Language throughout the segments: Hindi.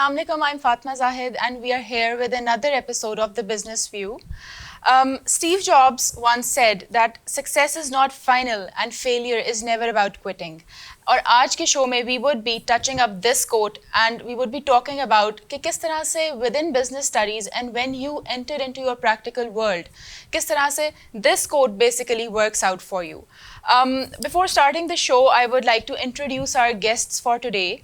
Assalamu alaikum, I'm Fatima Zahid and we are here with another episode of The Business View. Steve Jobs once said that success is not final and failure is never about quitting. और आज के शो में we would be touching up this quote and we would be talking about कि किस तरह से within business studies and when you enter into your practical world, किस तरह से this quote basically works out for you. Before starting the show, I would like to introduce our guests for today.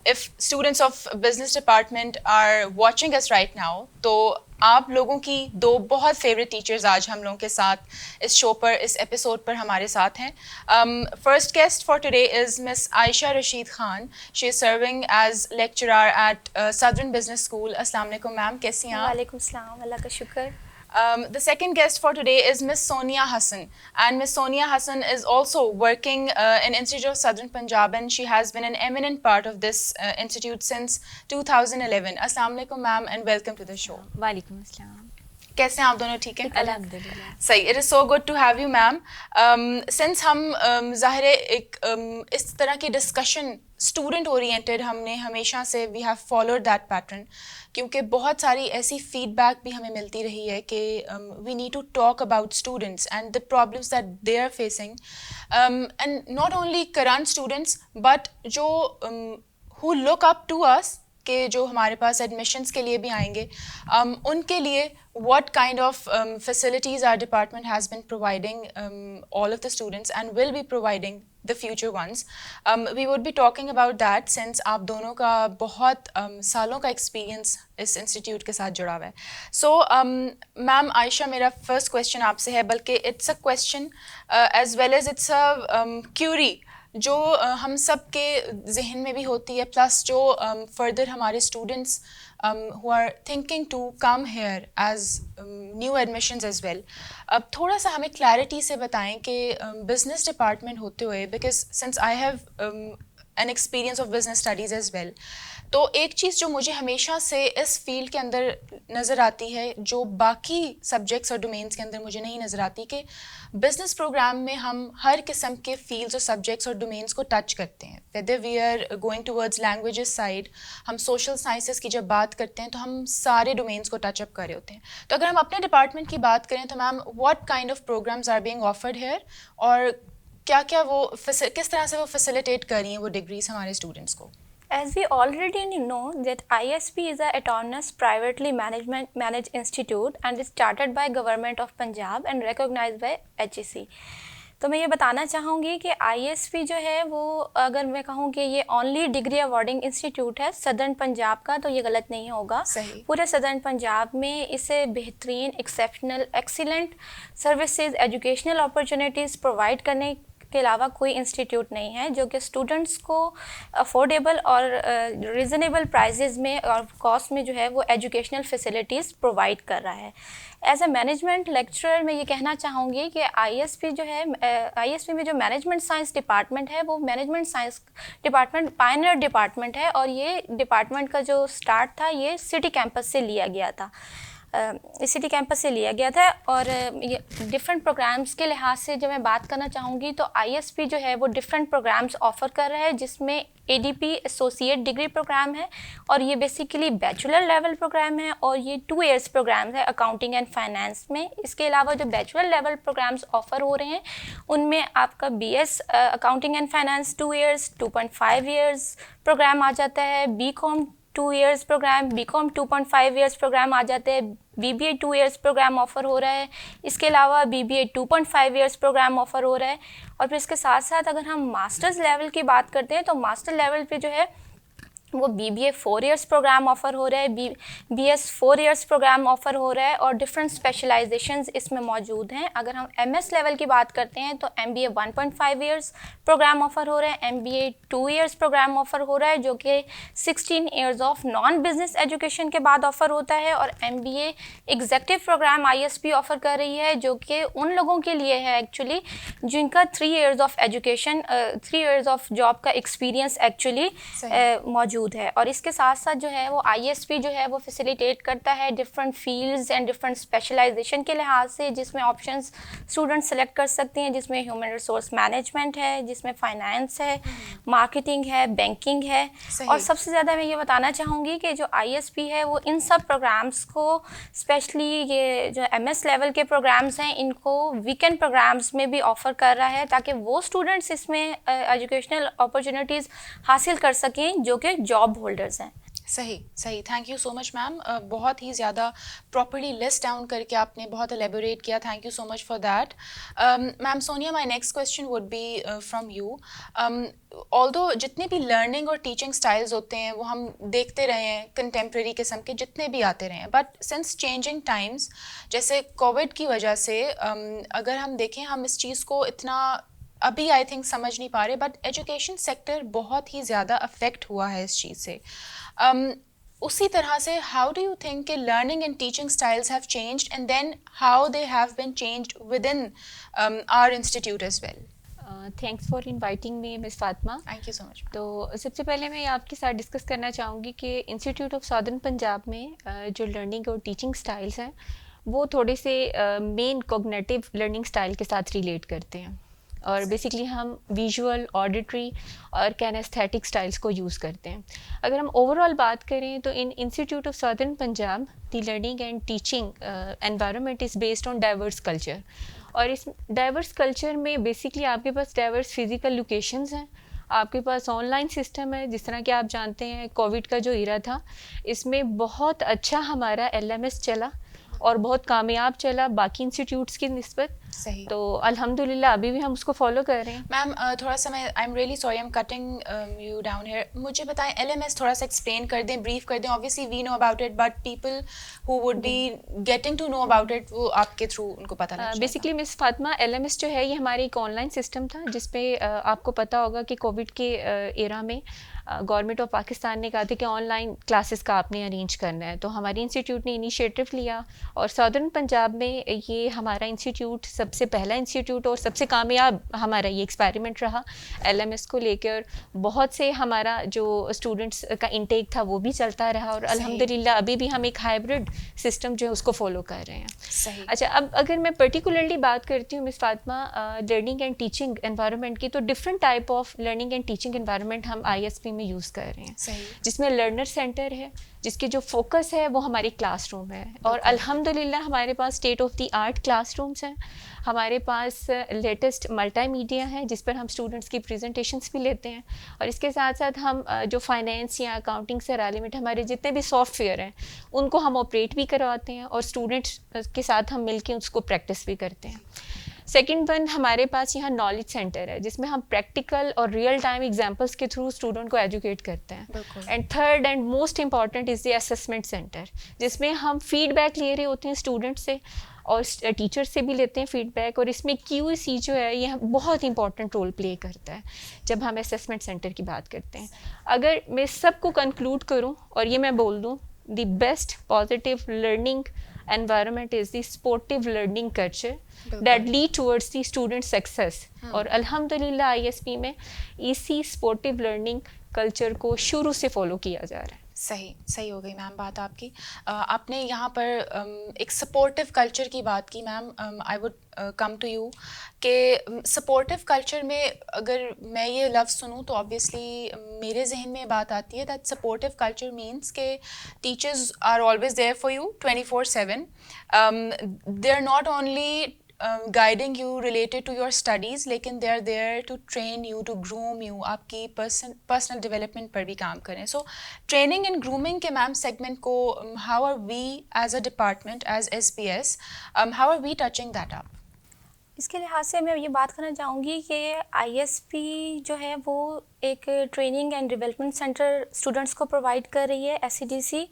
If students of business department are watching us right now, तो आप लोगों की दो बहुत फेवरेट टीचर्स आज हम लोगों के साथ इस शो पर, इस एपिसोड पर हमारे साथ हैं. First guest for today is Miss Ayisha Rasheed Khan. She is serving as lecturer at Southern Business School. Assalamu alaikum ma'am, कैसी हैं आप? वालेकुम सलाम, अल्लाह का शुक्र. The second guest for today is Miss Sonia Hassan, and Miss Sonia Hassan is also working in Institute of Southern Punjab, and she has been an eminent part of this institute since 2011. Assalamu alaikum ma'am and welcome to the show. वालेकुम अस्सलाम. कैसे हैं आप दोनों? ठीक हैं? अल्हम्दुलिल्लाह. सही. It is so good to have you ma'am. Since हम ज़ाहिर है एक इस तरह की discussion student oriented हमने हमेशा से we have followed that pattern, क्योंकि बहुत सारी ऐसी feedback भी हमें मिलती रही है कि we need to talk about students and the problems that they are facing, and not only current students but जो who look up to us, कि जो हमारे पास एडमिशन्स के लिए भी आएंगे, उनके लिए what kind of facilities our department has been providing all of the students and will be providing the future ones. We would be talking about that since आप दोनों का बहुत सालों का एक्सपीरियंस इस इंस्टीट्यूट के साथ जुड़ा हुआ है. So मैम आयशा, मेरा फर्स्ट क्वेश्चन आपसे है, बल्कि it's a question as well as it's a query जो हम सब के जहन में भी होती है, प्लस जो फर्दर हमारे students who are thinking to come here as new admissions as well. अब थोड़ा सा हमें क्लैरिटी से बताएं कि बिजनेस डिपार्टमेंट होते हुए, because since I have an experience of business studies as well, तो एक चीज़ जो मुझे हमेशा से इस फील्ड के अंदर नज़र आती है, जो बाकी सब्जेक्ट्स और डोमेन्स के अंदर मुझे नहीं नज़र आती, कि बिज़नेस प्रोग्राम में हम हर किस्म के फील्ड्स और सब्जेक्ट्स और डोमेन्स को टच करते हैं. Whether we are going towards languages side, हम सोशल साइंसेस की जब बात करते हैं तो हम सारे डोमेन्स को टचअप कर रहे होते हैं. तो अगर हम अपने डिपार्टमेंट की बात करें तो ma'am, what kind of programmes are being offered here, और क्या क्या वो किस तरह से वो फैसिलिटेट कर रही हैं वो डिग्रीज हमारे स्टूडेंट्स को? As we already know that ISP is a autonomous privately managed institute and is started by Government of Punjab and recognized by HEC. तो मैं ये बताना चाहूँगी कि ISP जो है वो, अगर मैं कहूँ कि ये ओनली डिग्री अवार्डिंग इंस्टीट्यूट है सदर्न पंजाब का, तो ये गलत नहीं होगा. सही. पूरे सदर्न पंजाब में इसे बेहतरीन, exceptional, excellent services, educational opportunities provide करने के अलावा कोई इंस्टीट्यूट नहीं है जो कि स्टूडेंट्स को अफोर्डेबल और रीज़नेबल प्राइसेस में और कॉस्ट में जो है वो एजुकेशनल फैसिलिटीज़ प्रोवाइड कर रहा है. एज अ मैनेजमेंट लेक्चरर मैं ये कहना चाहूँगी कि ISP जो है, ISP में जो मैनेजमेंट साइंस डिपार्टमेंट है वो management science department Pioneer department है, और ये डिपार्टमेंट का जो स्टार्ट था ये सिटी कैंपस से लिया गया था. सिटी कैंपस से लिया गया था. और ये डिफरेंट प्रोग्राम्स के लिहाज से जब मैं बात करना चाहूँगी तो ISP जो है वो डिफरेंट प्रोग्राम्स ऑफ़र कर रहा है, जिसमें ADP एसोसिएट डिग्री प्रोग्राम है, और ये बेसिकली बैचलर लेवल प्रोग्राम है, और ये 2 इयर्स प्रोग्राम है अकाउंटिंग एंड फाइनेंस में. इसके अलावा जो बैचलर लेवल प्रोग्राम्स ऑफ़र हो रहे हैं उनमें आपका BS accounting and finance 2 years, 2.5 years program आ जाता है, BCom 2 years program, BCom 2.5 years program आ जाते हैं, BBA 2 इयर्स प्रोग्राम ऑफ़र हो रहा है. इसके अलावा BBA 2.5 इयर्स प्रोग्राम ऑफ़र हो रहा है. और फिर इसके साथ साथ अगर हम मास्टर्स लेवल की बात करते हैं तो मास्टर लेवल पे जो है वो BBA 4 इयर्स प्रोग्राम ऑफ़र हो रहा है, BS 4 इयर्स प्रोग्राम ऑफ़र हो रहा है, और डिफरेंट स्पेशलाइजेशंस इसमें मौजूद हैं. अगर हम MS लेवल की बात करते हैं तो MBA 1.5 इयर्स प्रोग्राम ऑफ़र हो रहा है, MBA 2 इयर्स प्रोग्राम ऑफ़र हो रहा है जो कि 16 years of non business education के बाद ऑफ़र होता है, और MBA executive programme ISP offer कर रही है जो कि उन लोगों के लिए है एक्चुअली जिनका 3 years of education, 3 years of job का एक्सपीरियंस एक्चुअली मौजूद मौजूद है। और इसके साथ साथ जो है वो ISP जो है वो फैसिलिटेट करता है different fields and different specialisation के लिहाज से, जिसमें ऑप्शंस स्टूडेंट सेलेक्ट कर सकते हैं, जिसमें ह्यूमन रिसोर्स मैनेजमेंट है, जिसमें फाइनेंस है, मार्केटिंग है, बैंकिंग है। और सबसे ज़्यादा मैं ये बताना चाहूँगी कि जो ISP है वो इन सब प्रोग्राम्स को, स्पेशली ये जो MS लेवल के प्रोग्राम्स हैं, इनको वीकेंड प्रोग्राम्स में भी ऑफ़र कर रहा है, ताकि वो स्टूडेंट्स इसमें एजुकेशनल अपॉर्चुनिटीज़ हासिल कर सकें जो कि जॉब होल्डर्स हैं। सही सही, thank you so much ma'am. बहुत ही ज़्यादा प्रॉपर्ली लिस्ट डाउन करके आपने बहुत एलेबोरेट किया, thank you so much for that. Ma'am Sonia, my next question would be from you. Although जितने भी लर्निंग और टीचिंग स्टाइल्स होते हैं वो हम देखते रहे हैं, कंटेम्प्रेरी किस्म के जितने भी आते रहे हैं, बट सिंस चेंजिंग टाइम्स, जैसे कोविड की वजह से अगर हम देखें, हम इस चीज़ को इतना अभी आई थिंक समझ नहीं पा रहे, बट एजुकेशन सेक्टर बहुत ही ज़्यादा अफेक्ट हुआ है इस चीज़ से। उसी तरह से हाउ डू यू थिंक कि learning and teaching styles have changed and then how they have been changed within our institute as well? Thanks for inviting me miss Fatima. Thank you so much. तो सबसे पहले मैं आपके साथ डिस्कस करना चाहूँगी कि इंस्टीट्यूट ऑफ सदर्न पंजाब में जो लर्निंग और टीचिंग स्टाइल्स हैं वो थोड़े से मेन कॉग्निटिव लर्निंग स्टाइल के साथ रिलेट करते हैं, और बेसिकली हम विजुअल, ऑडिटरी और कैनेस्थेटिक स्टाइल्स को यूज़ करते हैं। अगर हम ओवरऑल बात करें तो in institute of southern Punjab the learning and teaching environment is based on diverse culture, और इस डाइवर्स कल्चर में बेसिकली आपके पास डाइवर्स फिजिकल लोकेशंस हैं, आपके पास ऑनलाइन सिस्टम है। जिस तरह कि आप जानते हैं कोविड का जो इरा था, इसमें बहुत अच्छा हमारा LMS चला और बहुत कामयाब चला बाकी इंस्टीट्यूट्स की निस्बत। सही। तो अल्हम्दुलिल्लाह अभी भी हम उसको फॉलो कर रहे हैं। मैम थोड़ा सा मैं, I am really sorry, I am cutting you down here, मुझे बताएं LMS थोड़ा सा एक्सप्लेन कर दें, ब्रीफ कर दें। Obviously we know about it, but people who would be getting to know about it, वो आपके थ्रू उनको पता लग जाएगा। बेसिकली मिस फातिमा, LMS जो है ये हमारे एक ऑनलाइन सिस्टम था, जिसपे आपको पता होगा कि कोविड के एरा में गवर्नमेंट ऑफ पाकिस्तान ने कहा था कि ऑनलाइन क्लासेस का आपने अरेंज करना है। तो हमारे इंस्टीट्यूट ने इनिशिएटिव लिया, और सदर्न पंजाब में ये हमारा इंस्टीट्यूट सबसे पहला इंस्टीट्यूट और सबसे कामयाब हमारा ये एक्सपेरिमेंट रहा LMS को लेकर। बहुत से हमारा जो स्टूडेंट्स का इंटेक था वो भी चलता रहा, और अल्हम्दुलिल्लाह अभी भी हम एक हाइब्रिड सिस्टम जो है उसको फॉलो कर रहे हैं। सही। अच्छा, अब अगर मैं पर्टिकुलरली बात करती हूँ miss Fatima learning and teaching environment की, तो different type of learning and teaching environment हम ISP में यूज़ कर रहे हैं। सही। जिसमें लर्नर सेंटर है, जिसके जो फोकस है वो हमारी क्लासरूम है, और अल्हम्दुलिल्लाह हमारे पास state of the art classrooms हैं। हमारे पास लेटेस्ट मल्टीमीडिया है जिस पर हम स्टूडेंट्स की प्रेजेंटेशंस भी लेते हैं, और इसके साथ साथ हम जो फाइनेंस या अकाउंटिंग से रिलेटेड हमारे जितने भी सॉफ्टवेयर हैं उनको हम ऑपरेट भी करवाते हैं, और स्टूडेंट्स के साथ हम मिलकर उसको प्रैक्टिस भी करते हैं। सेकंड वन, हमारे पास यहाँ नॉलेज सेंटर है जिसमें हम प्रैक्टिकल और रियल टाइम एग्जांपल्स के थ्रू स्टूडेंट को एजुकेट करते हैं। And third and most important is the assessment centre, जिसमें हम फीडबैक ले रहे होते हैं स्टूडेंट से और टीचर से भी लेते हैं फीडबैक, और इसमें QC जो है ये बहुत इंपॉर्टेंट रोल प्ले करता है जब हम असेसमेंट सेंटर की बात करते हैं। अगर मैं सबको कंक्लूड करूँ और ये मैं बोल दूँ, the best positive learning environment is the sportive learning culture that lead towards the student success। और अल्हम्दुलिल्लाह ISP में इसी sportive learning culture को शुरू से फॉलो किया जा रहा है। सही सही हो गई मैम बात आपकी। आपने यहाँ पर एक सपोर्टिव कल्चर की बात की ma'am. I would come to you कि सपोर्टिव कल्चर में अगर मैं ये लफ्ज़ सुनूँ तो ऑब्वियसली मेरे जहन में बात आती है दैट सपोर्टिव कल्चर मीन्स के teachers are always there for you 24/7। They are not only guiding you related to your studies, लेकिन they are there to train you, to groom you, आपकी personal development पर भी काम करें। So training and grooming के मैम सेगमेंट को how are we as a department, as SPS, how are we touching that up? इसके लिहाज से मैं ये बात करना चाहूँगी कि ISP जो है वो एक training and development centre students को प्रोवाइड कर रही है। SCDC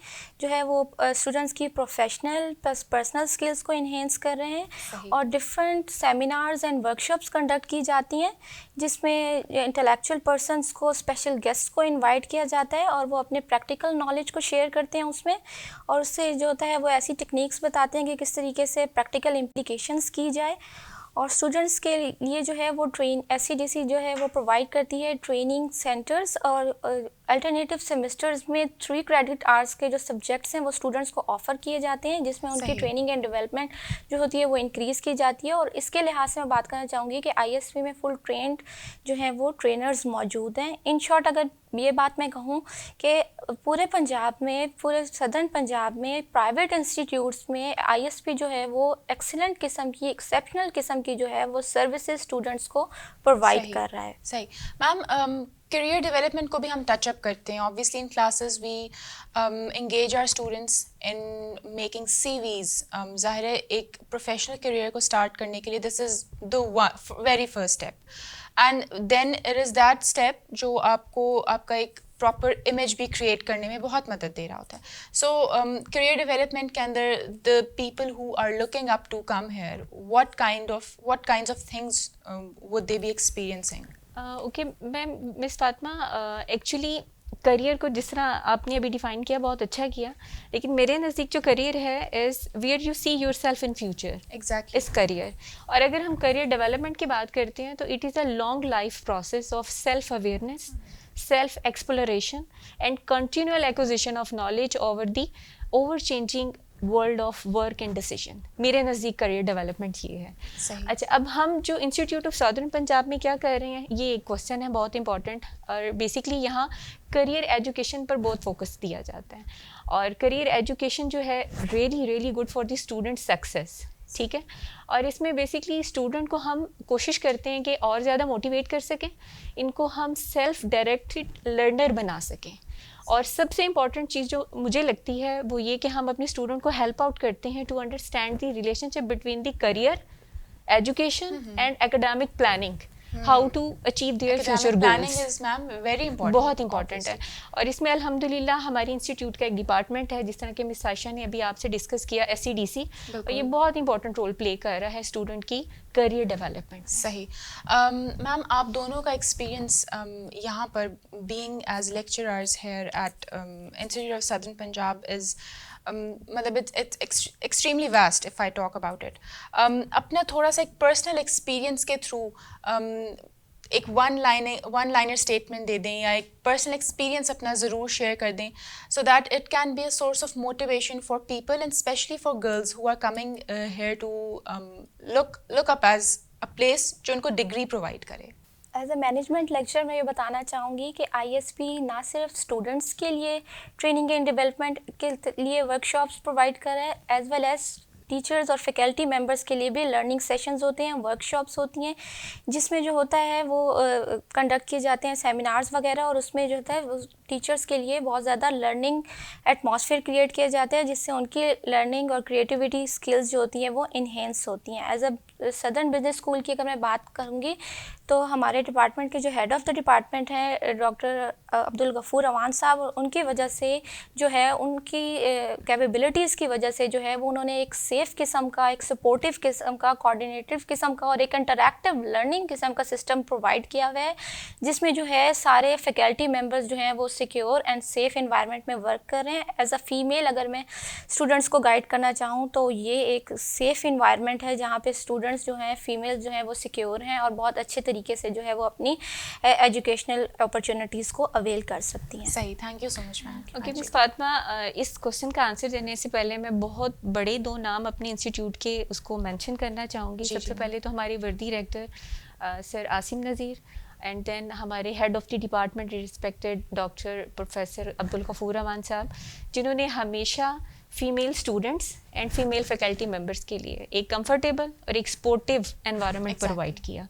जो है वो स्टूडेंट्स की प्रोफेशनल प्लस पर्सनल स्किल्स को इन्हेंस कर रहे हैं, और different seminars and workshops conduct की जाती हैं जिसमें इंटेलेक्चुअल पर्सनस को, स्पेशल गेस्ट को इनवाइट किया जाता है, और वो अपने प्रैक्टिकल नॉलेज को शेयर करते हैं उसमें, और उससे जो होता है वो ऐसी टेक्निक्स बताते हैं कि किस तरीके से प्रैक्टिकल इम्प्लीकेशंस की जाए। और स्टूडेंट्स के लिए जो है वो SCDC जो है वो प्रोवाइड करती है ट्रेनिंग सेंटर्स और अल्टरनेटिव सेमेस्टर्स में 3 क्रेडिट आवर्स के जो सब्जेक्ट्स हैं वो स्टूडेंट्स को ऑफ़र किए जाते हैं, जिसमें उनकी ट्रेनिंग एंड डेवलपमेंट जो होती है वो इंक्रीज़ की जाती है। और इसके लिहाज से मैं बात करना चाहूँगी कि ISP में फुल ट्रेंड जो हैं वो ट्रेनर्स मौजूद हैं। इन शॉर्ट अगर ये बात मैं कहूँ कि पूरे पंजाब में, पूरे सदर्न पंजाब में प्राइवेट इंस्टीट्यूट्स में ISP जो है वो एक्सीलेंट किस्म की, एक्सेप्शनल किस्म की जो है वो सर्विसेज स्टूडेंट्स को प्रोवाइड कर रहा है। सही मैम, करियर डेवलपमेंट को भी हम टच अप करते हैं। Obviously in classes we engage our students in making CVs। ज़ाहिर है एक प्रोफेशनल करियर को स्टार्ट करने के लिए this is the very first step, and then it is that step जो आपको आपका एक प्रॉपर इमेज भी क्रिएट करने में बहुत मदद दे रहा होता है। सो करियर डेवलपमेंट के अंदर the people who are looking up to come here, what kinds of things would they be experiencing? Okay ma'am, miss Fatima, actually career को जिस तरह आपने अभी डिफ़ाइन किया बहुत अच्छा किया, लेकिन मेरे नज़दीक जो करियर है is where you see yourself in future. Exactly इस करियर, और अगर हम करियर डेवलपमेंट की बात करते हैं तो it is a long life process of self awareness, self exploration and continual acquisition of knowledge over the over changing world of work and decision. मेरे नज़दीक करियर डेवलपमेंट ये है। अच्छा, अब हम जो इंस्टीट्यूट ऑफ सदर्न पंजाब में क्या कर रहे हैं, ये एक क्वेश्चन है बहुत इंपॉर्टेंट, और बेसिकली यहाँ करियर एजुकेशन पर बहुत फोकस दिया जाता है, और करियर एजुकेशन जो है really good for the student success, ठीक है। और इसमें बेसिकली स्टूडेंट को हम कोशिश करते हैं कि और ज़्यादा मोटिवेट कर सकें, इनको हम सेल्फ डायरेक्टेड लर्नर बना सकें, और सबसे इम्पॉर्टेंट चीज़ जो मुझे लगती है वो ये कि हम अपने स्टूडेंट को हेल्प आउट करते हैं to understand the relationship between the career education and academic planning, how to achieve their future goals. Very important, बहुत इंपॉर्टेंट है। और इसमें अल्हम्दुलिल्लाह हमारे इंस्टीट्यूट का एक डिपार्टमेंट है, जिस तरह के मिस आयशा ने अभी आपसे डिस्कस किया, SCDC, और ये बहुत इंपॉर्टेंट रोल प्ले कर रहा है स्टूडेंट की करियर डेवलपमेंट। सही। मैम, आप दोनों का एक्सपीरियंस यहाँ पर being as lecturers here at institute of southern Punjab is मतलब it's extremely vast if I talk about it. अपना थोड़ा सा एक पर्सनल एक्सपीरियंस के थ्रू एक वन लाइनर स्टेटमेंट दे दें, या एक पर्सनल एक्सपीरियंस अपना ज़रूर शेयर कर दें, so that it can be a source of motivation for people and specially for girls who are coming here to look up as a place जो उनको डिग्री प्रोवाइड करे। एज अ मैनेजमेंट लेक्चर मैं ये बताना चाहूँगी कि ISP ना सिर्फ स्टूडेंट्स के लिए ट्रेनिंग एंड डेवलपमेंट के लिए वर्कशॉप्स प्रोवाइड कर रहा है, एज वेल एज टीचर्स और फैकल्टी मेंबर्स के लिए भी लर्निंग सेशंस होते हैं, वर्कशॉप्स होती हैं, जिसमें जो होता है वो कंडक्ट किए जाते हैं सेमिनार्स वगैरह, और उसमें जो होता है वो टीचर्स के लिए बहुत ज़्यादा लर्निंग एटमॉस्फेयर क्रिएट किया जाता है, जिससे उनकी लर्निंग और क्रिएटिविटी स्किल्स जो होती हैं वो इन्हेंस होती हैं। As a southern business school की अगर मैं बात करूँगी तो हमारे डिपार्टमेंट के जो हेड ऑफ़ द डिपार्टमेंट हैं डॉक्टर अब्दुल गफूर अवान साहब, उनकी वजह से जो है उनकी कैपेबिलिटीज़ की वजह से जो है वो उन्होंने एक सेफ़ किस्म का, एक सपोर्टिव किस्म का, कोऑर्डिनेटिव किस्म का और एक इंटरैक्टिव लर्निंग किस्म का सिस्टम प्रोवाइड किया हुआ है, जिसमें जो है सारे फैकल्टी मेंबर्स जो हैं वो सिक्योर एंड सेफ़ इन्वायरमेंट में वर्क कर रहे हैं। एज अ फ़ीमेल अगर मैं स्टूडेंट्स को गाइड करना चाहूँ तो ये एक सेफ़ इन्वायरमेंट है जहाँ पे स्टूडेंट्स जो हैं फ़ीमेल जो हैं वो सिक्योर हैं और बहुत अच्छे तरीके से जो है वो अपनी एजुकेशनल अपॉर्चुनिटीज़ को अवेल कर सकती हैं। सही, thank you so much ma'am. Okay miss Fatima, इस क्वेश्चन का आंसर देने से पहले मैं बहुत बड़े 2 नाम अपने इंस्टीट्यूट के उसको मेंशन करना चाहूँगी। सबसे पहले तो हमारे worthy director sir Asim Nazir, and then हमारे head of the department respected doctor professor Abdul Ghafoor Awan साहब, जिन्होंने हमेशा female students and female faculty members के लिए एक कंफर्टेबल और एक स्पोर्टिव एनवायरनमेंट प्रोवाइड किया।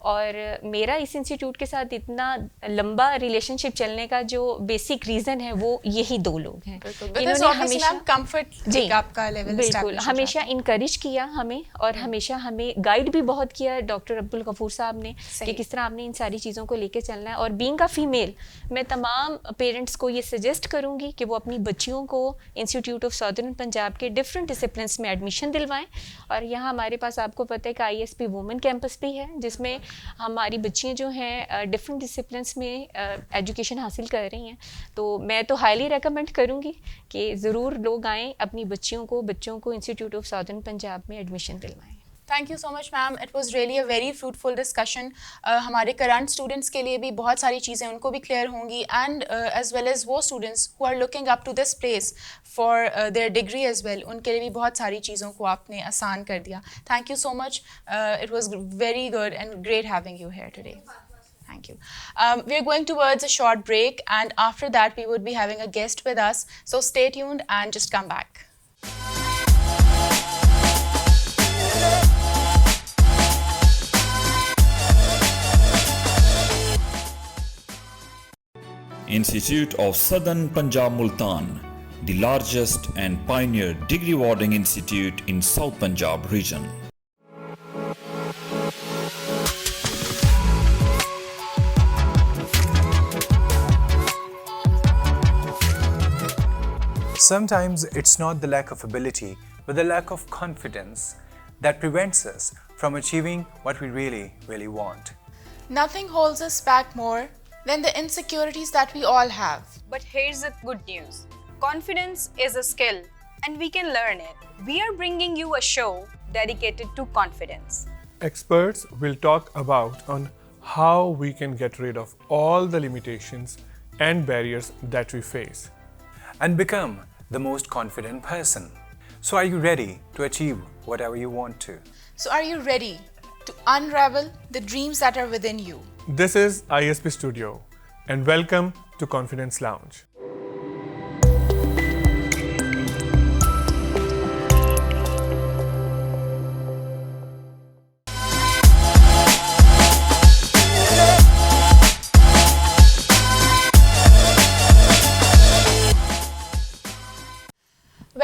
और मेरा इस इंस्टीट्यूट के साथ इतना लंबा रिलेशनशिप चलने का जो बेसिक रीज़न है वो यही 2 लोग हैं। इन्होंने हमेशा कंफर्ट आपका लेवल बिल्कुल हमेशा इनकरेज किया हमें, और हमेशा हमें गाइड भी बहुत किया डॉक्टर अब्दुल गफूर साहब ने कि किस तरह आपने इन सारी चीज़ों को लेके चलना है। और बीइंग अ फीमेल, मैं तमाम पेरेंट्स को ये सजेस्ट करूँगी कि वो अपनी बच्चियों को इंस्टीट्यूट ऑफ सदर्न पंजाब के डिफरेंट डिसिप्लिन्स में एडमिशन दिलवाएं। और यहाँ हमारे पास आपको पता है कि ISP वुमेन कैंपस भी है, जिसमें हमारी बच्चियाँ जो हैं डिफरेंट डिसिप्लिन्स में एजुकेशन हासिल कर रही हैं। तो मैं तो हाईली रेकमेंड करूँगी कि ज़रूर लोग आएँ, अपनी बच्चों को इंस्टीट्यूट ऑफ सदर्न पंजाब में एडमिशन दिलवाएँ। Thank you so much ma'am, it was really a very fruitful discussion. हमारे करंट स्टूडेंट्स के लिए भी बहुत सारी चीज़ें उनको भी क्लियर होंगी, एंड एज वेल एज वो students who are looking up to this place for their degree as well, उनके लिए भी बहुत सारी चीज़ों को आपने आसान कर दिया. Thank you so much, it was very good and great having you here today. Thank you. We are going towards a short break, and after that we would be having a guest with us. So stay tuned and just come back. Institute of Southern Punjab Multan, the largest and pioneer degree awarding institute in South Punjab region. Sometimes it's not the lack of ability, but the lack of confidence that prevents us from achieving what we really want. Nothing holds us back more than the insecurities that we all have. But here's the good news. Confidence is a skill and we can learn it. We are bringing you a show dedicated to confidence. Experts will talk about on how we can get rid of all the limitations and barriers that we face And become the most confident person. So are you ready to achieve whatever you want to? So are you ready to unravel the dreams that are within you? This is ISP Studio and welcome to Confidence Lounge.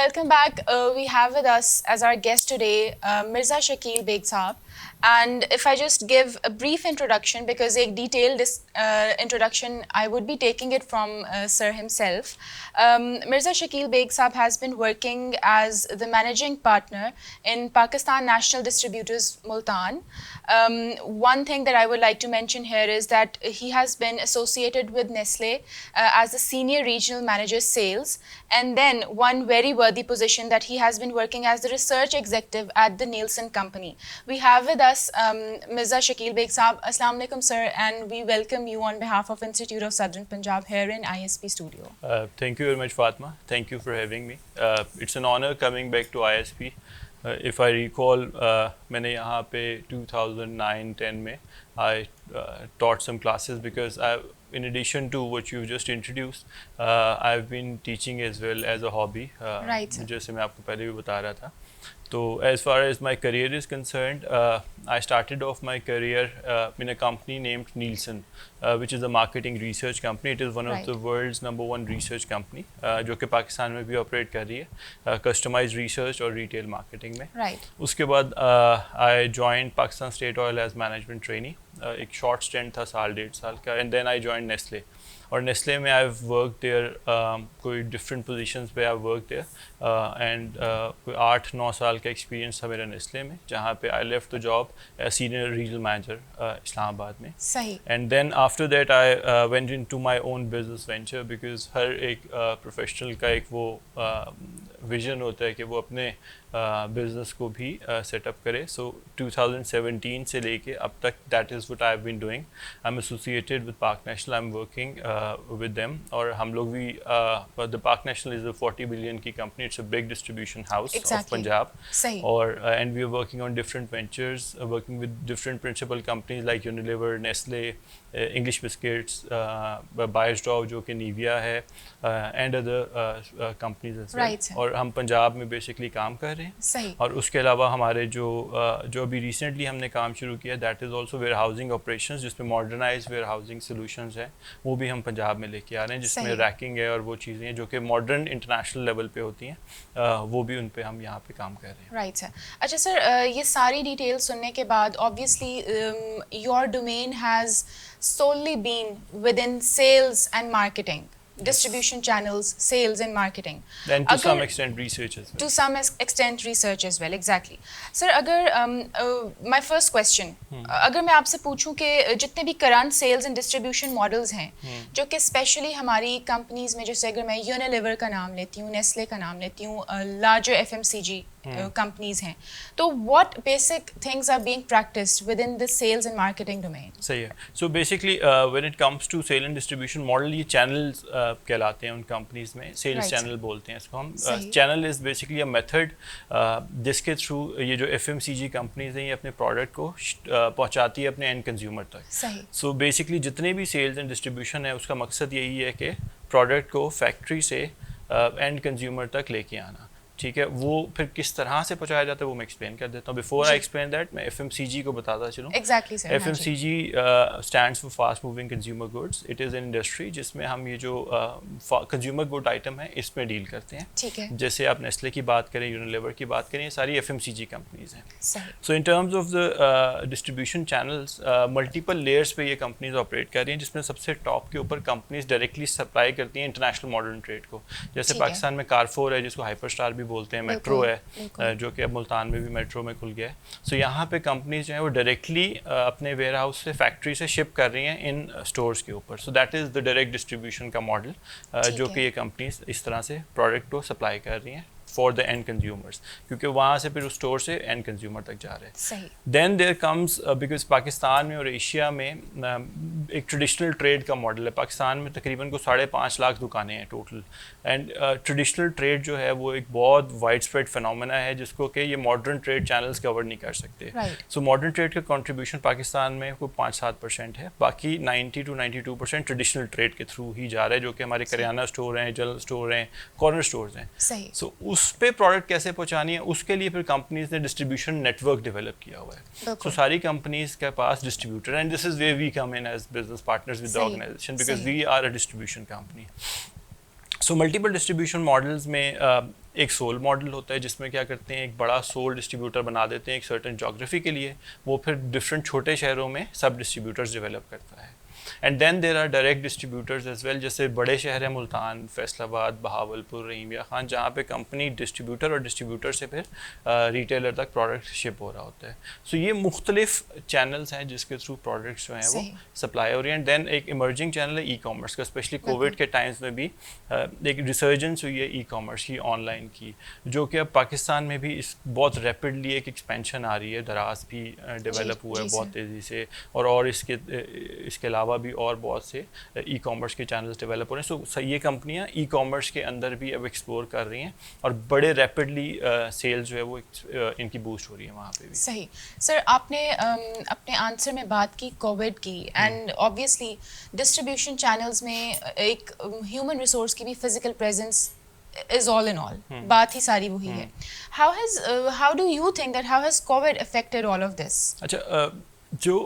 Welcome back. We have with us as our guest today Mirza Shakeel Baig Saab. And if I just give a brief introduction, because a detailed introduction I would be taking it from Sir himself. Mirza Shakeel Baig Saab has been working as the managing partner in Pakistan National Distributors Multan. One thing that I would like to mention here is that he has been associated with Nestle as the senior regional manager sales, and then one very worthy position that he has been working as the research executive at the Nielsen company. We have with us Mirza Shakeel Baig Saab. Assalamu alaikum sir, and we welcome you on behalf of Institute of Southern Punjab here in ISP Studio. Thank you very much, Fatima. Thank you for having me. It's an honor coming back to ISP. If I recall, मैंने यहाँ पे 2009-10 में I taught some classes because in addition to what you've just introduced, I've been teaching as well as a hobby. Right. जैसे मैं आपको पहले भी बता रहा था. So as far as my career is concerned, I started off my career in a company named Nielsen, which is a marketing research company. It is one of the world's #1 research company, जो कि पाकिस्तान में भी operate कर रही है, customized research और retail marketing में. Right. उसके बाद I joined Pakistan State Oil as management trainee. एक short stint था 1.5 साल का, and then I joined Nestle. और नेस्ले में आई वर्क देयर, कोई डिफरेंट पोजीशंस पे आई वर्क देयर, एंड कोई 8-9 साल का एक्सपीरियंस था मेरा नेस्ले में, जहाँ पे I left the job as senior regional manager Islamabad में. सही. And then after that I went into my own business venture, because हर एक प्रोफेशनल का एक वो विजन होता है कि वो अपने बिजनेस को भी सेटअप करे. सो 2017 से लेके अब तक that is what I have been doing. I am associated with Pak national, I am working with them, और हम लोग भी the Park National is a 40 billion की company. It's a big distribution house of Punjab. सही. और and we are working on different ventures, working with different principal companies like Unilever, Nestle, English Biscuits, Biosdorf जो कि Nivea है, and other companies as well. Right. और हम पंजाब में बेसिकली काम कर रहे हैं. सही. और उसके अलावा हमारे जो अभी रिसेंटली हमने काम शुरू किया, that is also warehousing operations, जिसमें मॉडर्नाइज वेयर हाउसिंग सोल्यूशंस हैं, वो भी हम पंजाब में लेके आ रहे हैं, जिसमें रैकिंग है और वो चीज़ें हैं जो कि मॉडर्न इंटरनेशनल लेवल पे होती हैं, वो भी उन पे हम यहाँ पे काम कर रहे हैं. Right sir. अच्छा सर, ये सारी डिटेल सुनने के बाद obviously your domain has solely been within sales and marketing, distribution channels, sales and marketing. Then to some extent research as well. To some extent research as well, exactly. Sir, अगर my first question, अगर मैं आपसे पूछूं कि जितने भी current sales and distribution models हैं, जो कि specially हमारी companies में, जैसे अगर मैं Unilever का नाम लेती हूँ, Nestle का नाम लेती हूँ, larger FMCG कंपनीज हैं, तो what basic things are being practised within the sales and marketing domain? सही है. So basically when it comes to sale and distribution model, ये चैनल्स कहलाते हैं उन कंपनीज में. सेल्स चैनल बोलते हैं इसको हम. Channel is basically a method जिसके थ्रू ये जो FMCG कंपनीज हैं ये अपने प्रोडक्ट को पहुंचाती है अपने एंड कंज्यूमर तक. सही. सो बेसिकली जितने भी सेल्स एंड डिस्ट्रीब्यूशन है उसका मकसद यही है कि प्रोडक्ट को फैक्ट्री से एंड कंज्यूमर तक लेके आना. ठीक है, वो फिर किस तरह से पहुंचाया जाता है वो मैं एक्सप्लेन कर देता हूँ. बिफोर आई एक्सप्लेन दैट मैं FMCG को बताता चलूँ. Exactly sir. FMCG stands for fast moving consumer goods. It is an industry जिसमें हम ये जो कंज्यूमर गुड आइटम है इसमें डील करते हैं. ठीक है. जैसे आप नेस्ले की बात करें, यूनिलीवर की बात करें, ये सारी FMCG कंपनीज हैं. सही. So in terms of the distribution channels multiple layers पे ये कंपनीज ऑपरेट कर रही हैं, जिसमें सबसे टॉप के ऊपर कंपनीज डायरेक्टली सप्लाई करती हैं इंटरनेशनल मॉडर्न ट्रेड को. जैसे पाकिस्तान में कारफोर है जिसको हाइपर स्टार भी बोलते हैं, मेट्रो है जो कि अब मुल्तान में भी मेट्रो में खुल गया है. सो यहाँ पे कंपनीज जो है वो डायरेक्टली अपने वेयर हाउस से फैक्ट्री से शिप कर रही हैं इन स्टोर्स के ऊपर. So that is the direct distribution का मॉडल जो कि ये कंपनीज इस तरह से प्रोडक्ट को सप्लाई कर रही हैं फॉर द एंड कंज्यूमर्स, क्योंकि वहाँ से फिर उस स्टोर से एंड कंज्यूमर तक जा रहे हैं. सही. Then there comes, because Pakistan में और एशिया में एक ट्रेडिशनल ट्रेड का मॉडल है. पाकिस्तान में तकरीबन को 5.5 लाख दुकानें हैं टोटल. एंड ट्रेडिशनल ट्रेड जो है वो एक बहुत वाइड स्प्रेड फिनोमेना है जिसको कि ये मॉडर्न ट्रेड चैनल्स कवर नहीं कर सकते. सो मॉडर्न ट्रेड का कंट्रीब्यूशन पाकिस्तान में कोई 5-7% है. बाकी 90 to 92% ट्रेडिशनल ट्रेड के थ्रू ही जा रहा है, जो कि हमारे करियाना स्टोर हैं, जनरल स्टोर हैं, कॉर्नर स्टोर्स हैं. सो उस पे प्रोडक्ट कैसे पहुंचानी है उसके लिए फिर कंपनीज ने डिस्ट्रीब्यूशन नेटवर्क डेवलप किया हुआ है. सो सारी कंपनीज के पास distributor, and this is where we come in as business partners with the organization, because we are a distribution company. So multiple distribution models में एक सोल मॉडल होता है जिसमें क्या करते हैं, एक बड़ा सोल डिस्ट्रीब्यूटर बना देते हैं एक सर्टेन जोग्राफी के लिए. वो फिर डिफरेंट छोटे शहरों में सब डिस्ट्रीब्यूटर्स डेवलप करता है. And then there are direct distributors as well. जैसे बड़े शहर हैं मुल्तान, फैसलाबाद, बहावलपुर, रहीमिया खान, जहाँ पे कंपनी डिस्ट्रीब्यूटर और डिस्ट्रीब्यूटर से फिर रिटेलर तक प्रोडक्ट शिप हो रहा होता है. सो ये मुख्तलिफ चैनल्स हैं जिसके थ्रू प्रोडक्ट्स जो हैं वो सप्लाई हो रही हैं. एंड देन एक इमर्जिंग चैनल है ई-कॉमर्स का. स्पेशली कोविड के टाइम्स में भी एक रिसर्जेंस हुई है ई-कॉमर्स की, ऑनलाइन की, जो कि अब पाकिस्तान में भी इस बहुत रैपिडली एक एक्सपेंशन आ रही है. दराज भी डेवलप हुआ है बहुत तेज़ी से, और इसके अलावा भी और बहुत से ई-कॉमर्स के चैनल्स डेवलप हो रहे हैं. सो ये कंपनियां ई-कॉमर्स के अंदर भी अब एक्सप्लोर कर रही हैं और बड़े रैपिडली सेल्स जो है वो इनकी बूस्ट हो रही है वहाँ पे भी. सही. सर आपने अपने आंसर में बात की कोविड की, एंड ऑब्वियसली डिस्ट्रीब्यूशन चैनल्स में एक ह्यूमन रिसोर्स की भी physical presence is all in all. बात ही सारी वही है. How do you think that how has COVID affected all of this? अच्छा, जो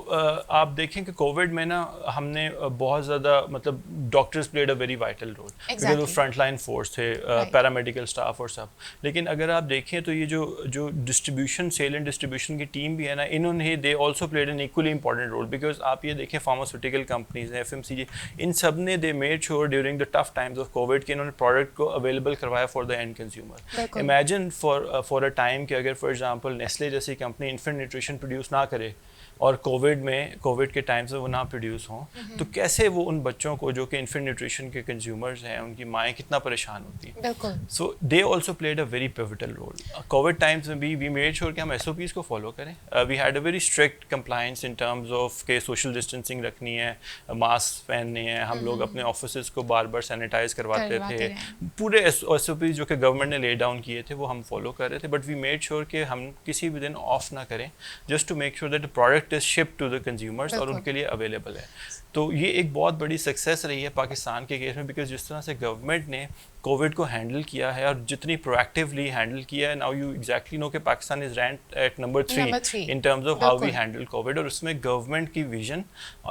आप देखें कि कोविड में ना हमने बहुत ज़्यादा मतलब doctors played a very vital role, because वो फ्रंट लाइन फोर्स थे, पैरामेडिकल स्टाफ और सब. लेकिन अगर आप देखें तो ये जो डिस्ट्रीब्यूशन, सेल एंड डिस्ट्रीब्यूशन की टीम भी है ना, इन्होंने they also played an equally important role. Because आप ये देखें फार्मास्यूटिकल कंपनीज हैं, FMCG, इन सब ने they made sure during the tough times of covid कि इन्होंने प्रोडक्ट को अवेलेबल करवाया for the and consumer. Imagine for a time कि अगर फॉर एग्जाम्पल नेस्ले जैसी कंपनी इन्फेंट न्यूट्रिशन प्रोड्यूस ना करे और कोविड के टाइम से वो ना प्रोड्यूस हों, तो कैसे वो उन बच्चों को जो कि इन्फेंट न्यूट्रिशन के कंज्यूमर्स हैं, उनकी माएँ कितना परेशान होती हैं. So they also played a very pivotal role. Covid times में भी वी मेड श्योर कि हम SOPs को फॉलो करें. We had a very strict compliance in terms of के सोशल डिस्टेंसिंग रखनी है, मास्क पहनने हैं, हम लोग अपने ऑफिस को बार बार सैनिटाइज करवाते थे. पूरे SOPs जो कि गवर्नमेंट ने ले डाउन किए थे वो हम फॉलो कर रहे थे. बट वी मेड श्योर कि हम किसी भी दिन ऑफ ना करें, just to make sure that the product is shipped to the consumers और उनके लिए अवेलेबल है. तो ये एक बहुत बड़ी सक्सेस रही है पाकिस्तान के केस में, बिकॉज जिस तरह से गवर्नमेंट ने कोविड को हैंडल किया है और जितनी प्रोएक्टिवली हैंडल किया है, नाउ यू एग्जैक्टली नो कि Pakistan is ranked at number 3 in terms of how we handle covid. और उसमें गवर्नमेंट की vision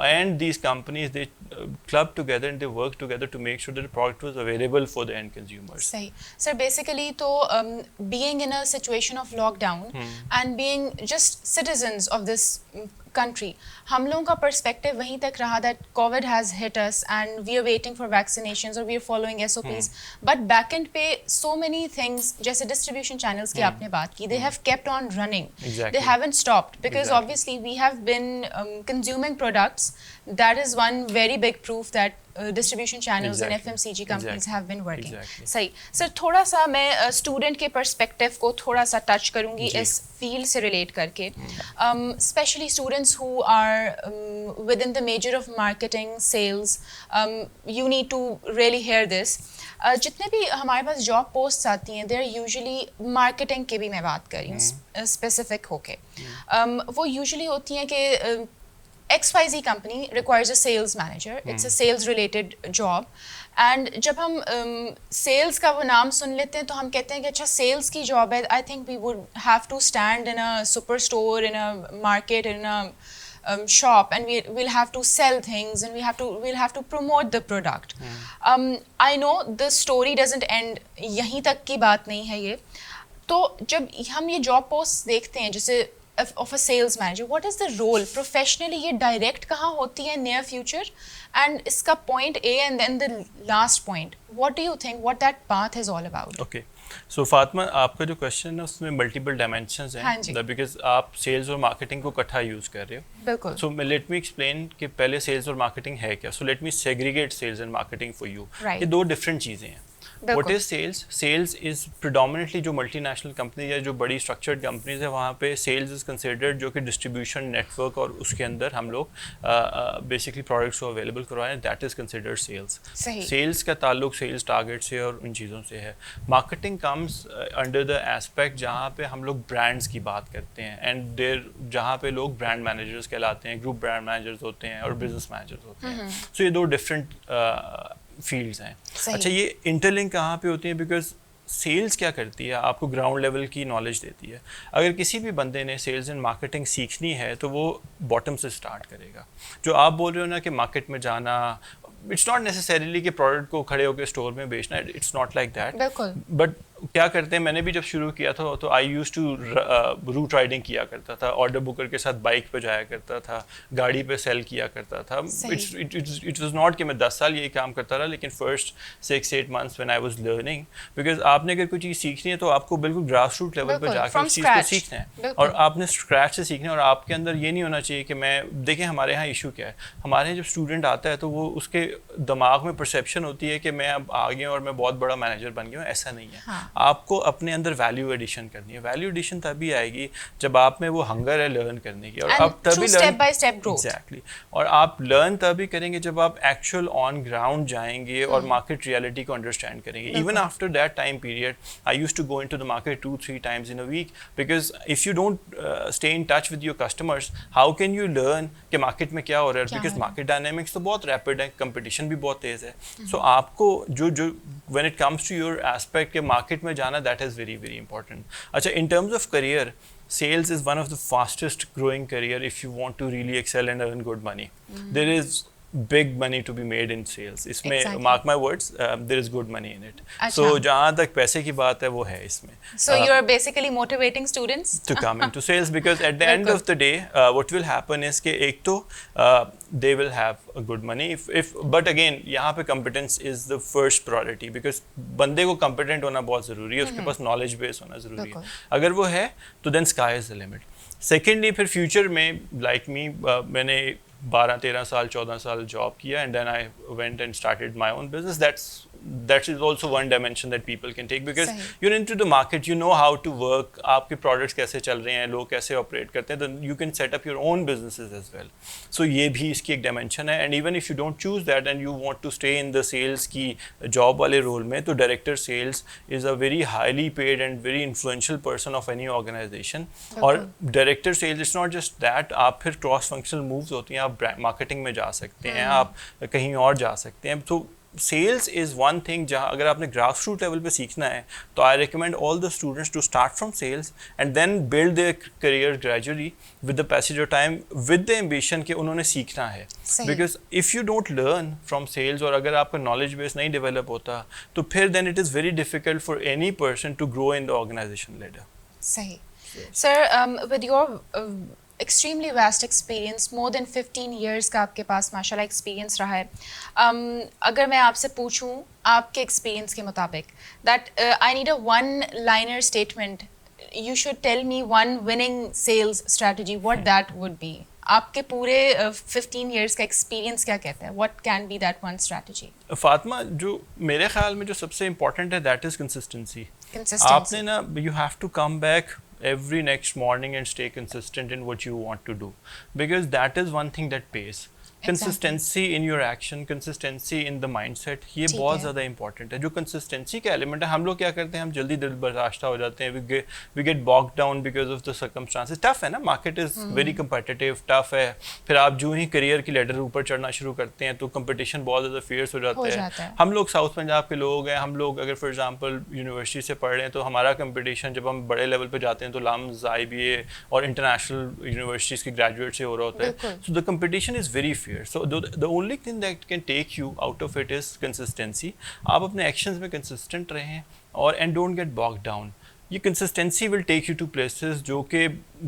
and these companies they club together and they work together to make sure that the product was available for the end consumers. सही. सर बेसिकली तो being in a situation of lockdown and being just citizens of this country, हम लोगों का पर्सपेक्टिव वहीं तक रहा that COVID has hit us and we are waiting for vaccinations or we are following SOPs. But backend पे so many things, जैसे distribution channels की आपने बात की, they have kept on running. They haven't stopped because obviously we have been consuming products. That is one very big proof that distribution channels and Exactly. FMCG companies Exactly. have been working. Exactly. सही सर, थोड़ा सा मैं स्टूडेंट के पर्सपेक्टिव को थोड़ा सा टच करूँगी जी। इस फील्ड से रिलेट करके, specially students who are within the major of marketing sales, you need to really hear this. जितने भी हमारे पास जॉब पोस्ट्स आती हैं, दे आर यूजुअली मार्केटिंग की भी मैं बात कर रही हूँ स्पेसिफिक होके. वो यूजुअली होती हैं कि XYZ company requires a sales manager. It's a sales related job. And जब हम sales का वो नाम सुन लेते हैं तो हम कहते हैं कि अच्छा sales की job है. I think we would have to stand in a superstore, in a market, in a shop, and we'll have to sell things, and we'll have to promote the product. I know the story doesn't end. यहीं तक की बात नहीं है ये. तो जब हम ये job posts देखते हैं जैसे of a sales manager, what is the role professionally? ये direct कहाँ होती है near future, and इसका point A and then the last point, what do you think what that path is all about? Okay. So Fatima, आपका जो क्वेश्चन है उसमें मल्टीपल डायमेंशंस हाँ हैं, जी। बिकॉज आप सेल्स और मार्केटिंग को इकट्ठा यूज़ कर रहे हो. बिल्कुल. सो लेट मी एक्सप्लेन कि पहले सेल्स और मार्केटिंग है क्या. So let me segregate sales and marketing for you. Right. ये दो डिफरेंट चीज़ें हैं. What is sales? Sales is predominantly जो मल्टीनेशनल कंपनी या जो बड़ी स्ट्रक्चर्ड कंपनीज है वहाँ पे सेल्स इज़ कंसिडर्ड जो कि डिस्ट्रीब्यूशन नेटवर्क और उसके अंदर हम लोग बेसिकली प्रोडक्ट्स को अवेलेबल करवाएं, that is considered sales. Sales का ताल्लुक सेल्स टारगेट से और उन चीज़ों से है. Marketing comes under the aspect जहाँ पे हम लोग ब्रांड्स की बात करते हैं एंड देर जहाँ पे लोग ब्रांड मैनेजर्स कहलाते हैं, ग्रुप ब्रांड मैनेजर्स होते हैं और बिजनेस मैनेजर्स होते हैं. सो ये दो डिफरेंट फील्ड्स हैं. अच्छा, ये इंटरलिंक कहाँ पे होती है? बिकॉज सेल्स क्या करती है, आपको ग्राउंड लेवल की नॉलेज देती है. अगर किसी भी बंदे ने सेल्स एंड मार्केटिंग सीखनी है तो वो बॉटम से स्टार्ट करेगा. जो आप बोल रहे हो ना कि मार्केट में जाना, इट्स नॉट नेसेसरीली कि प्रोडक्ट को खड़े होकर स्टोर में बेचना, it's not like that. But क्या करते हैं, मैंने भी जब शुरू किया था तो आई यूज टू रूट राइडिंग किया करता था, ऑर्डर बुकर के साथ बाइक पे जाया करता था, गाड़ी पे सेल किया करता था. इट वाज नॉट कि मैं 10 साल यही काम करता रहा, लेकिन first 6-8 months when I was learning, because आपने अगर कोई चीज़ सीखनी है तो आपको बिल्कुल ग्रास रूट लेवल पर जाकर उस चीज़ को सीखना है और आपने स्क्रैच से सीखना है. और आपके अंदर ये नहीं होना चाहिए कि मैं देखें हमारे यहाँ इशू क्या है. हमारे यहाँ जब स्टूडेंट आता है तो वो उसके दिमाग में परसेप्शन होती है कि मैं अब आ गया और मैं बहुत बड़ा मैनेजर बन गया हूँ. ऐसा नहीं है. आपको अपने अंदर वैल्यू एडिशन करनी है. वैल्यू एडिशन तभी आएगी जब आप में वो हंगर है लर्न करने की, और आप तभी step by step growth. Exactly. और आप लर्न तभी करेंगे जब आप एक्चुअल ऑन ग्राउंड जाएंगे और मार्केट रियलिटी को अंडरस्टैंड करेंगे. Even after that time period I used to go into the market 2-3 times in a week, because if you don't stay in touch with your customers, how can you learn कि मार्केट में क्या हो रहा है? बिकॉज मार्केट डायनेमिक्स तो बहुत रैपिड है, कंपटीशन भी बहुत तेज़ है. सो आपको जो when it comes to your aspect के मार्केट में जाना, that is very very important. अच्छा, in terms of career, sales is one of the fastest growing career if you want to really excel and earn good money. There is big money to be made in sales. इसमें mark my words, there is good money in it. So जहाँ तक पैसे की बात है वो है इसमें. So you are basically motivating students to come into sales, because at the end of the day what will happen is कि एक तो they will have a good money if but again यहाँ पे competence is the first priority, because बंदे को competent होना बहुत ज़रूरी है, उसके पास knowledge base होना ज़रूरी है. अगर वो है तो then sky is the limit. Secondly, फिर future में like me मैंने 12-13 साल 14 साल जॉब किया, and then I went and started my own business. That is also one dimension that people can take, because you're into the market, you know how to work, आपके products कैसे चल रहे हैं, लोग कैसे operate करते हैं, then you can set up your own businesses as well. So ये भी इसकी एक dimension है. And even if you don't choose that and you want to stay in the sales की job वाले role में, तो director sales is a very highly paid and very influential person of any organization. और director sales, it's not just that, आप फिर cross functional moves होती हैं, आप marketing में जा सकते हैं, आप कहीं और जा सकते हैं. तो सेल्स इज़ वन थिंग जहाँ अगर आपने ग्रास रूट लेवल पे सीखना है तो I recommend all the students to start from sales and then build their career gradually with the passage of time, with the ambition कि उन्होंने सीखना है. Because if you don't learn from sales और अगर आपका नॉलेज बेस नहीं डेवलप होता तो फिर then it is very difficult for any person to grow in the organization ladder. सही. Sir, with your extremely vast experience, more than 15 years का आपके पास माशाल्लाह एक्सपीरियंस रहा है. अगर मैं आपसे पूछूं आपके एक्सपीरियंस के मुताबिक that I need a one-liner statement, you should tell me one winning sales strategy, what that would be. आपके पूरे 15 years का एक्सपीरियंस क्या कहता है? What can be that one strategy? Fatima, जो मेरे ख्याल में जो सबसे इम्पोर्टेंट है दैट इज़ कंसिस्टेंसी. Consistency. आपने ना, you have to come back every next morning and stay consistent in what you want to do, because that is one thing that pays. Consistency in your action, consistency in the mindset, ये बहुत ज़्यादा इंपॉर्टेंट है. जो कंसिस्टेंसी का एलिमेंट है, हम लोग क्या करते हैं, हम जल्दी दिल बर्दाश्ता हो जाते हैं. We get bog down because of the circumstances. Tough है ना, market is very competitive, tough है. फिर आप जो ही करियर की लेडर ऊपर चढ़ना शुरू करते हैं तो कंपटीशन बहुत ज़्यादा फियर्स हो जाता है. हम लोग साउथ पंजाब के लोग हैं, हम लोग अगर फॉर एग्जांपल यूनिवर्सिटी से पढ़ रहे हैं तो हमारा कंपटीशन जब हम बड़े लेवल पे जाते हैं तो लम्स, IBA और इंटरनेशनल यूनिवर्सिटीज़ के ग्रेजुएट से हो रहा होता है. So the competition is very fear. So the only thing that can take you out of it is consistency. आप अपने actions में consistent रहें और and don't get bogged down. ये consistency will take you to places जो कि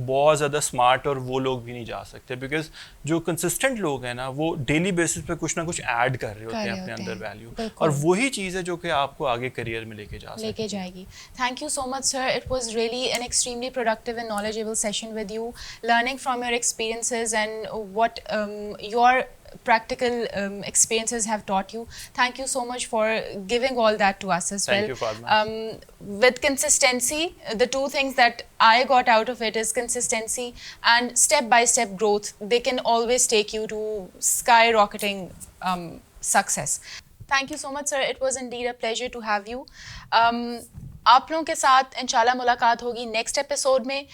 बहुत ज़्यादा smart और वो लोग भी नहीं जा सकते, because जो consistent लोग हैं ना वो daily basis पे कुछ ना कुछ add कर रहे होते हैं अपने अंदर value, और वही चीज़ है जो कि आपको आगे career में लेके जाएगी. Thank you so much, sir. It was really an extremely productive and knowledgeable session with you, learning from your experiences and what your practical experiences have taught you. Thank you so much for giving all that to us as well. Thank you, Fatima. With consistency, the two things that I got out of it is consistency and step-by-step growth. They can always take you to skyrocketing success. Thank you so much, sir. It was indeed a pleasure to have you. आप लोगों के साथ इंशाल्लाह मुलाकात होगी नेक्स्ट एपिसोड में.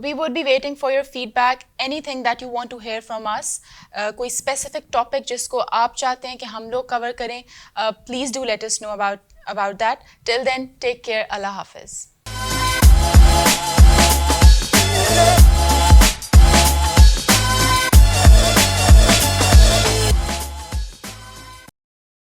We would be waiting for your feedback, anything that you want to hear from us. कोई स्पेसिफिक टॉपिक जिसको आप चाहते हैं कि हम लोग कवर करें, please do let us know about that. Till then, take care. अल्लाह हाफिज़.